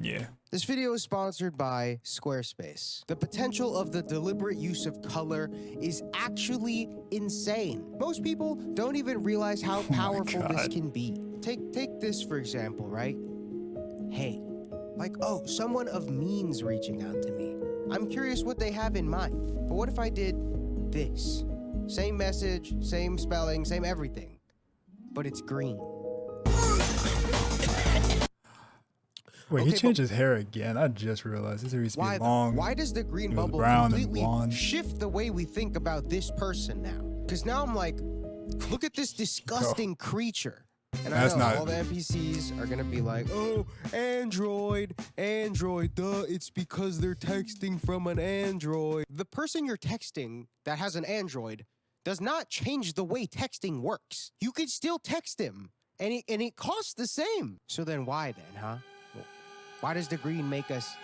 Yeah. This video is sponsored by Squarespace. The potential of the deliberate use of color is actually insane. Most people don't even realize how powerful this can be. Take this for example, right? Hey, like, oh, someone of means reaching out to me. I'm curious what they have in mind. But what if I did this? Same message, same spelling, same everything, but it's green. Wait, Okay, he changed his hair again. I just realized his hair used to be long. Why does the green bubble brown completely and blonde. shift the way we think about this person now? Because now I'm like, look at this disgusting creature. And That's I know not... all the NPCs are gonna be like, oh, Android, duh, it's because they're texting from an Android. The person you're texting that has an Android does not change the way texting works. You could still text him, and it costs the same. So then why then, huh? Why does the green make us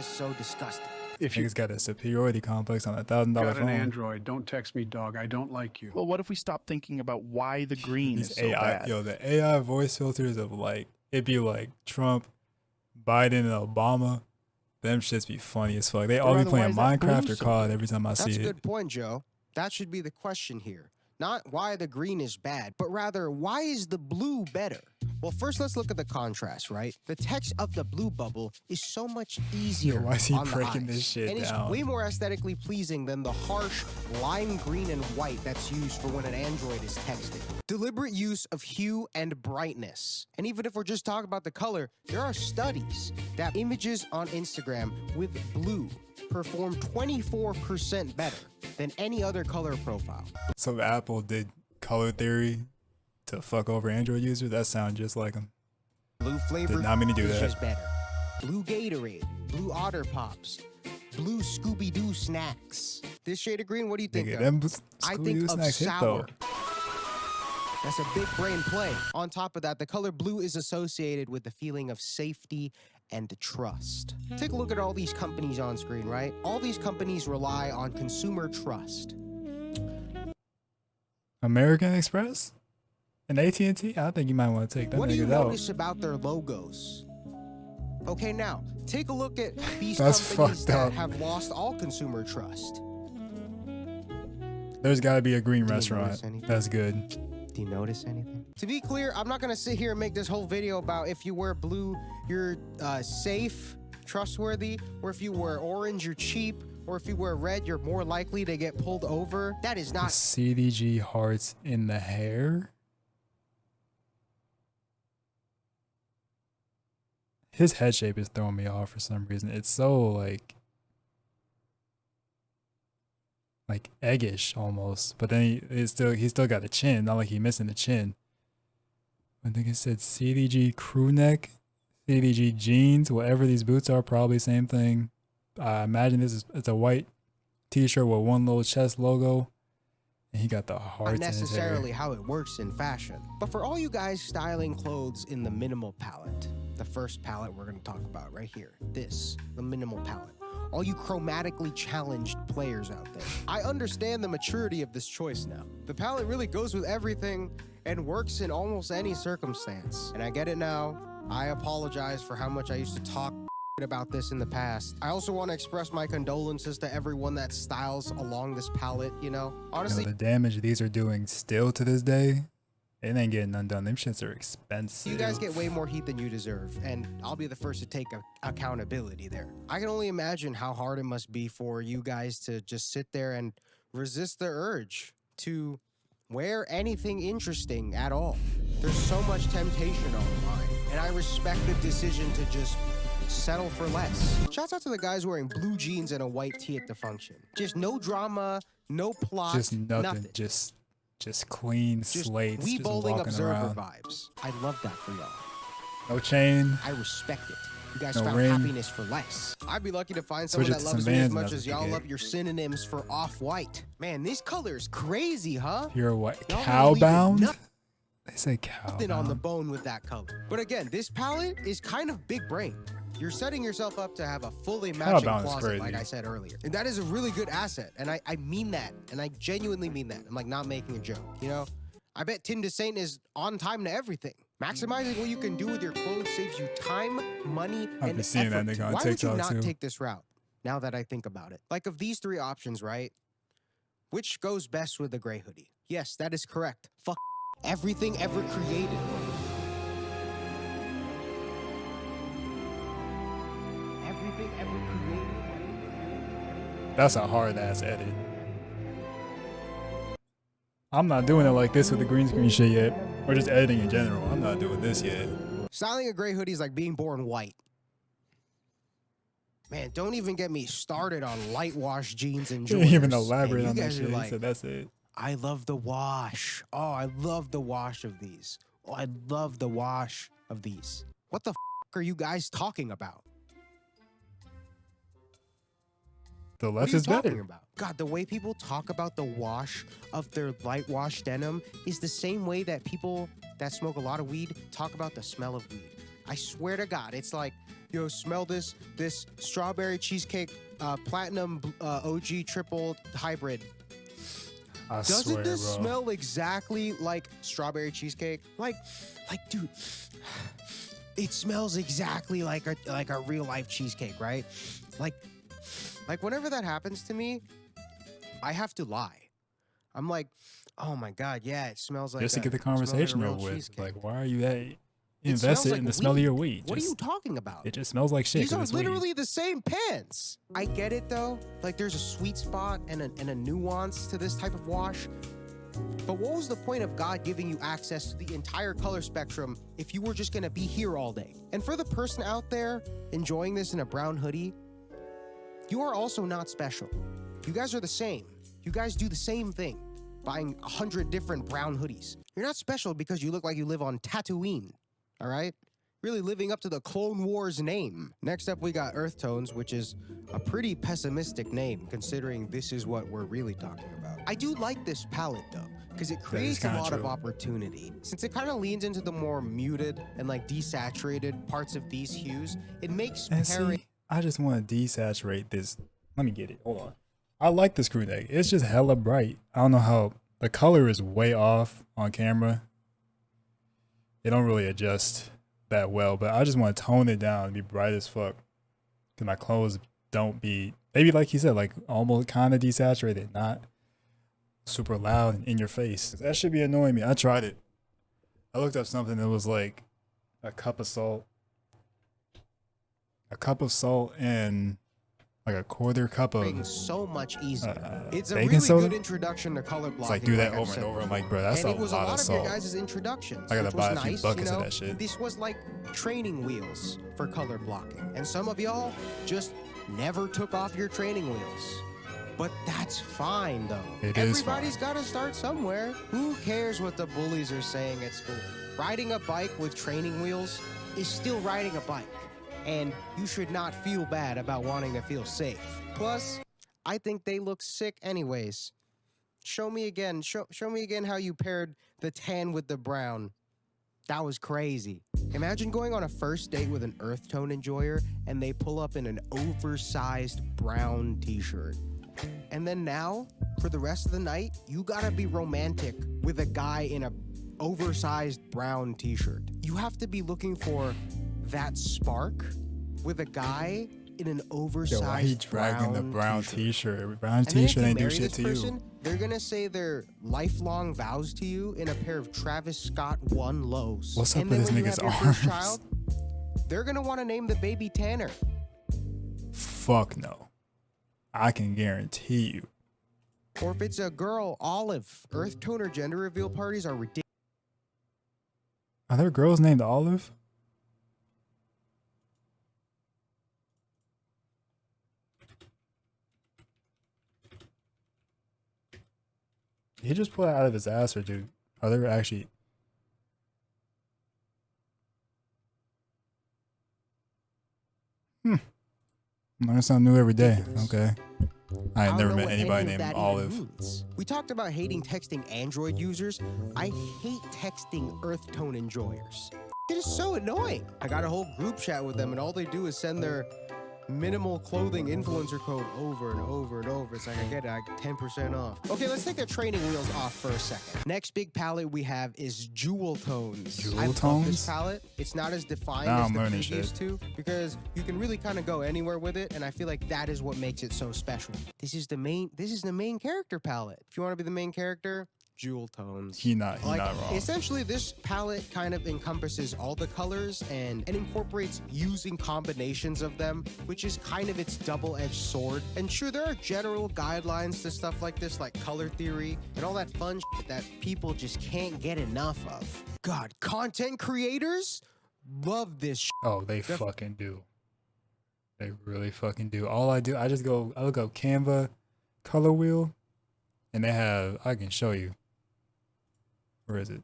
so disgusting? If he's got a superiority complex on $1,000 got phone. an Android, don't text me, dog. I don't like you. Well, what if we stop thinking about why the green is so AI, bad? yo, the AI voice filters of like, it'd be like Trump, Biden, and Obama. Them shits be funny as fuck. They all be playing Minecraft or COD every time I see it. That's a good point, Joe. That should be the question here. Not why the green is bad, but rather, why is the blue better? Well, first let's look at the contrast, right? The text of the blue bubble is so much easier. Why is he on the breaking eyes, this shit and down? it's way more aesthetically pleasing than the harsh lime green and white that's used for when an Android is texting. Deliberate use of hue and brightness. And even if we're just talking about the color, there are studies that images on Instagram with blue perform 24% better than any other color profile. So Apple did color theory to fuck over Android users? That sounds just like them. Blue flavor Did not mean to do is that. just better. Blue Gatorade, blue Otter Pops, blue Scooby-Doo snacks. This shade of green, what do you think Nigga, of? them I Scooby-Doo think of snacks hit sour. though. That's a big brain play. On top of that, the color blue is associated with the feeling of safety and trust. Take a look at all these companies on screen, right? All these companies rely on consumer trust. American Express? And AT&T? I think you might want to take that What do you niggas out. notice about their logos? Okay, now, take a look at these That's companies fucked that up. have lost all consumer trust. There's got to be a green Do you restaurant. notice anything? That's good. Do you notice anything? To be clear, I'm not gonna sit here and make this whole video about if you wear blue, you're safe, trustworthy, or if you wear orange, you're cheap, or if you wear red, you're more likely to get pulled over. That is not... CDG hearts in the hair? His head shape is throwing me off for some reason. It's so like eggish almost, but then he still got a chin. Not like he's missing the chin. I think it said CDG crew neck, CDG jeans. Whatever these boots are, probably same thing. I imagine it's a white T-shirt with one little chest logo, and he got the hearts in his hair. necessarily how it works in fashion. But for all you guys styling clothes in the minimal palette, the first palette we're gonna talk about right here, the minimal palette. All you chromatically challenged players out there, I understand the maturity of this choice now. The palette really goes with everything and works in almost any circumstance. And I get it now. I apologize for how much I used to talk about this in the past. I also want to express my condolences to everyone that styles along this palette, you know? Honestly, the damage these are doing still to this day, it ain't getting undone. Them shits are expensive. you guys get way more heat than you deserve, and I'll be the first to take accountability there. I can only imagine how hard it must be for you guys to just sit there and resist the urge to wear anything interesting at all. There's so much temptation online, and I respect the decision to just settle for less. Shouts out to the guys wearing blue jeans and a white tee at the function. Just no drama, no plot, Just nothing. Just clean slates. Wii Just bowling walking observer around. vibes. I love that for y'all. No chain. I respect it. You guys No found ring. happiness for less. I'd be lucky to find someone Switch it that to loves some me as Vans much and as that's y'all okay. love your synonyms for off-white. Man, this color is crazy, huh? Pure white. Y'all Cowbound? leaving They say nothing on the cowbound. bone with that color. But again, this palette is kind of big brain. You're setting yourself up to have a fully matching Cowbound is closet, crazy. like I said earlier. And that is a really good asset. And I mean that. And I genuinely mean that. I'm like not making a joke, you know? I bet Tim DeSaint is on time to everything. Maximizing what you can do with your clothes saves you time, money, I've and been seeing effort. that nigga on Why would you TikTok not too. take this route? Now that I think about it. Like, of these three options, right? Which goes best with the gray hoodie? Yes, that is correct. Fuck everything ever created. Everything ever created. That's a hard ass edit. I'm not doing it like this with the green screen shit yet. Or just editing in general. I'm not doing this yet. Styling a gray hoodie is like being born white. Man, don't even get me started on light wash jeans and Didn't joiners. even elaborate Man, on you that guys shit. are He like, said that's it. I love the wash. Oh, I love the wash of these. Oh, I love the wash of these. What the are you guys talking about? The What left are you is talking better. about? God, the way people talk about the wash of their light wash denim is the same way that people that smoke a lot of weed talk about the smell of weed. I swear to God, it's like, yo, smell this strawberry cheesecake platinum OG triple hybrid. I Doesn't swear, this bro. smell exactly like strawberry cheesecake? Like, dude, it smells exactly like a real life cheesecake, right? Like whenever that happens to me, I have to lie. I'm like, oh my God, yeah, it smells like Just to get the it smells like a conversation real over with. cheesecake. Like, why are you that It invested smells in like the smell of weed. your weed? What are you Just- talking about? It just smells like shit. These 'cause are it's weed. literally the same pants. I get it though. Like there's a sweet spot and a nuance to this type of wash. But what was the point of God giving you access to the entire color spectrum if you were just gonna be here all day? And for the person out there enjoying this in a brown hoodie, you are also not special. You guys are the same. You guys do the same thing, buying 100 different brown hoodies. You're not special because you look like you live on Tatooine, all right? Really living up to the Clone Wars name. Next up, we got Earth Tones, which is a pretty pessimistic name, considering this is what we're really talking about. I do like this palette, though, because it creates a kinda lot of true. opportunity. Since it kind of leans into the more muted and like desaturated parts of these hues, it makes And pairing. see, I just want to desaturate this. Let me get it. Hold on. I like this crew neck. It's just hella bright. I don't know how the color is way off on camera. It don't really adjust that well, but I just want to tone it down and be bright as fuck. Cause my clothes don't be, maybe like you said, like almost kind of desaturated, not super loud and in your face. That should be annoying me. I tried it. I looked up something that was like a cup of salt and like a quarter cup of So much easier. It's a baking really soda? good introduction to color blocking. It's like do that I've over said and over. I'm before. like, bro, that's And a it was lot a lot of of your salt. guys' introductions. I gotta which buy was a few nice, buckets you of know? that shit. This was like training wheels for color blocking. And some of y'all just never took off your training wheels. But that's fine though. It is Everybody's fine. gotta start somewhere. Who cares what the bullies are saying at school? Riding a bike with training wheels is still riding a bike. And you should not feel bad about wanting to feel safe. Plus, I think they look sick anyways. Show me again. Show me again how you paired the tan with the brown. That was crazy. Imagine going on a first date with an earth tone enjoyer and they pull up in an oversized brown t-shirt. And then now, for the rest of the night, you gotta be romantic with a guy in a oversized brown t-shirt. You have to be looking for that spark with a guy in an oversized Yo, why he dragging the brown t-shirt. t-shirt? Brown And then if t-shirt you ain't do marry shit this to person, you. they're gonna say their lifelong vows to you in a pair of Travis Scott 1 lows. What's up and with then this when you nigga's have your first arms? child, they're gonna want to name the baby Tanner. Fuck no. I can guarantee you. Or if it's a girl, Olive. Earth tone or gender reveal parties are ridiculous. Are there girls named Olive? He just pulled it out of his ass, or dude? Are there actually? Learn something new every day. Okay. I ain't never met anybody named Olive. We talked about hating texting Android users. I hate texting Earth tone enjoyers. It is so annoying. I got a whole group chat with them, and all they do is send their minimal clothing influencer code over and over and over. It's like I get it, 10% off. Okay, let's take the training wheels off for a second. Next big palette we have is Jewel Tones. Jewel I love Tones? this palette. It's not as defined Now as I'm the learning previous shit. two because you can really kind of go anywhere with it, and I feel like that is what makes it so special. This is the main character palette. If you want to be the main character, Jewel Tones. He not wrong. Essentially, this palette kind of encompasses all the colors and incorporates using combinations of them, which is kind of its double-edged sword. And sure, there are general guidelines to stuff like this, like color theory and all that fun shit that people just can't get enough of. God, content creators love this shit. Oh, they fucking do. They really fucking do. All I do, I look up Canva color wheel, and they have, I can show you. Where is it?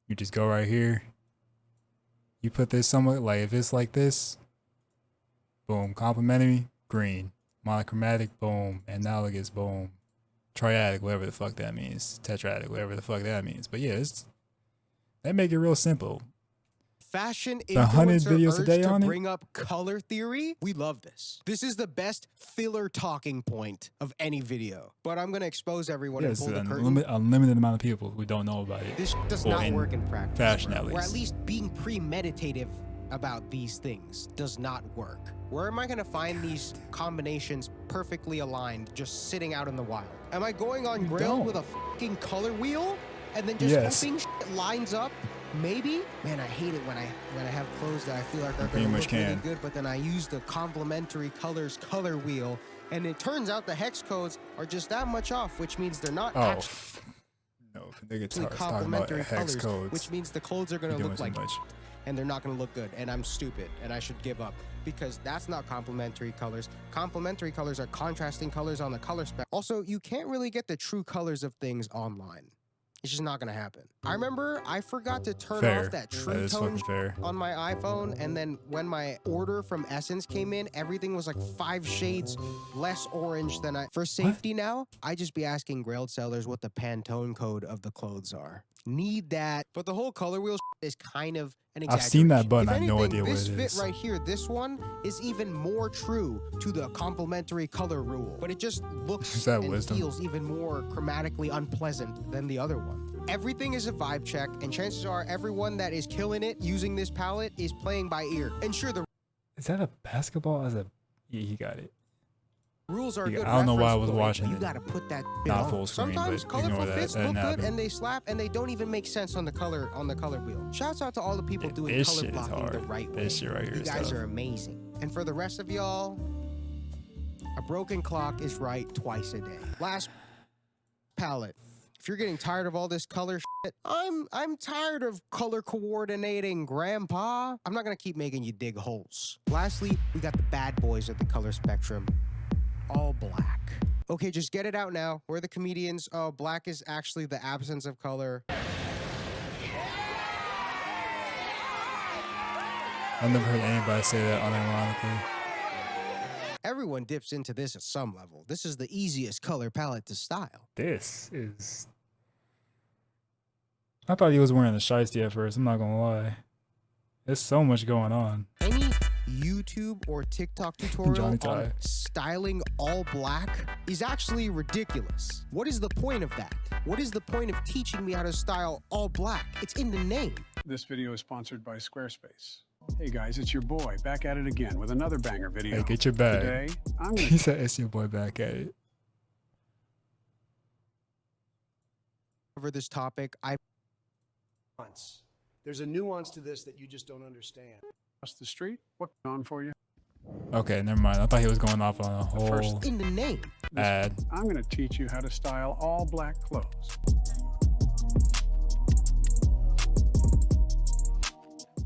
You just go right here. You put this somewhere, like if it's like this, boom, complementary, green, monochromatic, boom, analogous, boom, triadic, whatever the fuck that means, tetradic, whatever the fuck that means. But yeah, they make it real simple. Fashion 100 influencer videos a urge day to on it? bring up color theory. We love this. This is the best filler talking point of any video. But I'm gonna expose everyone Yeah, and it's pull the an curtain. unlimited amount of people who don't know about it. This does Well, not in work in practice. fashion, bro. at Or at least. least being premeditative about these things does not work. Where am I gonna find these combinations perfectly aligned just sitting out in the wild? Am I going on You Grail don't. with a fucking color wheel and then just Yes. hoping shit lines up? Maybe? Man, I hate it when I have clothes that I feel like are pretty gonna much look really can. good, but then I use the complementary colors color wheel, and it turns out the hex codes are just that much off, which means they're not Oh, actually no, if a nigga talking about complementary hex colors, codes, which means the clothes are gonna you're doing look too like much. and they're not gonna look good, and I'm stupid, and I should give up because that's not complementary colors. Complementary colors are contrasting colors on the color spectrum. Also, you can't really get the true colors of things online. It's just not gonna happen. I remember I forgot to turn Fair. off that That true is tone fucking fair. on my iPhone, and then when my order from Essence came in, everything was like 5 shades less orange than I. For safety now, I just be asking Grailed sellers what the Pantone code of the clothes are. Need that, but the whole color wheel is kind of an exaggeration. I've seen that button, If I have no anything, idea what this it fit is. right here, this one is even more true to the complementary color rule, but it just looks Is that and wisdom? feels even more chromatically unpleasant than the other one. Everything is a vibe check, and chances are everyone that is killing it using this palette is playing by ear. And sure, the Is that a basketball? Yeah, he got it. rules are Yeah, good. I don't know why I reference was point, watching but you it. gotta put that shit Not on. full screen, Sometimes but colorful ignore that. fits That look didn't good happen. and they slap and they don't even make sense on the color wheel. Shouts out to all the people doing This color shit is blocking hard. the right way. This shit right here You is guys tough. are amazing. And for the rest of y'all, a broken clock is right twice a day. Last palette. If you're getting tired of all this color shit, I'm tired of color coordinating, Grandpa. I'm not gonna keep making you dig holes. Lastly, we got the bad boys of the color spectrum. All black. Okay, just get it out now. We're the comedians. Oh, black is actually the absence of color. I've never heard anybody say that unironically. Everyone dips into this at some level. This is the easiest color palette to style. This is. I thought he was wearing the shiesty at first. I'm not gonna lie. There's so much going on. Any YouTube or TikTok tutorial Johnny on Tie. styling all black is actually ridiculous. What is the point of that? What is the point of teaching me how to style all black? It's in the name. This video is sponsored by Squarespace. Hey guys, it's your boy back at it again with another banger video. Hey, get your bag. Today, I'm gonna He said, "It's your boy back at it." Over this topic, There's a nuance to this that you just don't understand. cross the street. What's on for you? Okay, never mind. I thought he was going off on a whole in the name. ad. I'm gonna teach you how to style all black clothes.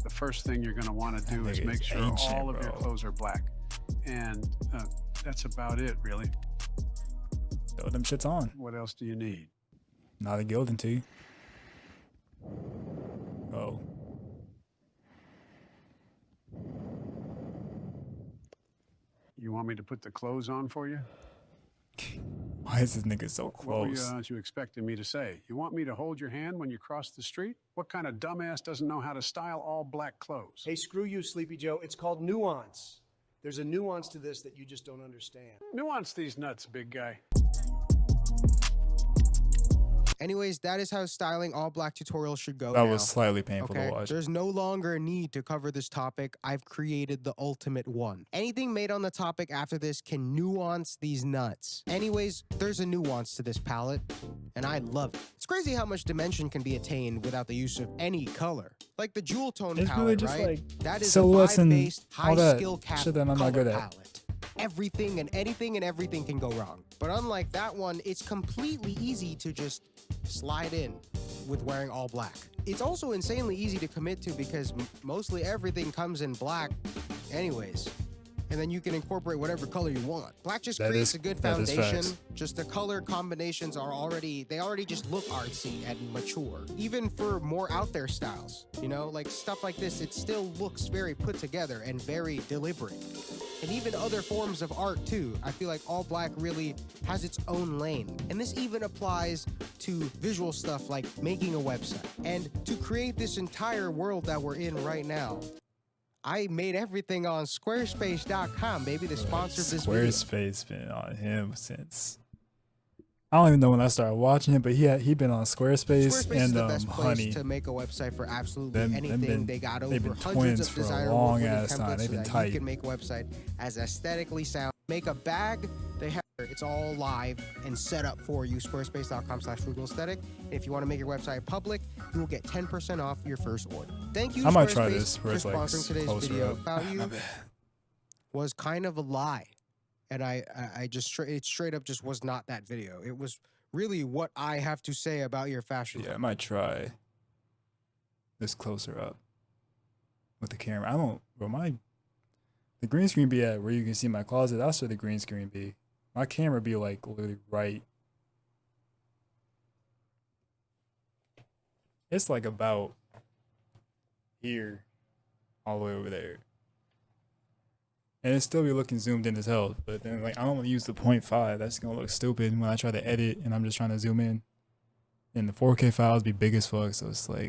The first thing you're gonna want to do That is nigga make is sure ancient, all of your bro. clothes are black. And that's about it, really. Throw them shits on. What else do you need? Not a gilding tee. Oh. You want me to put the clothes on for you? Why is this nigga so What were close? you expecting me to say? You want me to hold your hand when you cross the street? What kind of dumbass doesn't know how to style all black clothes? Hey, screw you, Sleepy Joe. It's called nuance. There's a nuance to this that you just don't understand. Nuance these nuts, big guy. Anyways, that is how styling all black tutorials should go That now. was slightly painful to Okay, watch. there's no longer a need to cover this topic. I've created the ultimate one. Anything made on the topic after this can nuance these nuts. Anyways, there's a nuance to this palette, and I love it. It's crazy how much dimension can be attained without the use of any color. Like the jewel tone It's palette, really just right? like That is silhouettes a and vibe-based, all that high-skill cap shit that I'm not color good at. palette. Everything and anything and everything can go wrong. But unlike that one, it's completely easy to just slide in with wearing all black. It's also insanely easy to commit to because mostly everything comes in black anyways. And then you can incorporate whatever color you want. Black just creates a good foundation. Just the color combinations are already just look artsy and mature. Even for more out there styles, you know, like stuff like this, it still looks very put together and very deliberate. And even other forms of art too. I feel like all black really has its own lane. And this even applies to visual stuff like making a website. And to create this entire world that we're in right now, I made everything on squarespace.com, baby, the sponsor of this video. Squarespace been on him since, I don't even know when I started watching it, but he been on Squarespace, Squarespace and is the best place Honey. to make a website for absolutely Them anything. They got over been hundreds twins of for a designer long award-winning ass time. templates They've so been that tight. you can make a website as aesthetically sound. Make a bag, they have it's all live and set up for you. Squarespace.com/frugal aesthetic. And if you want to make your website public, you will get 10% off your first order. Thank you, I might Squarespace, try this for where it's like sponsoring today's closer video. up. About My you bad. was kind of a lie, and I just it straight up just was not that video. It was really what I have to say about your fashion. Yeah, I might try this closer up with the camera. I don't, bro. The green screen be at where you can see my closet. That's where the green screen be. My camera be like literally right. It's like about here, all the way over there. And it still be looking zoomed in as hell. But then like I don't want to use the 0.5. That's gonna look stupid when I try to edit and I'm just trying to zoom in. And the 4K files be big as fuck, so it's like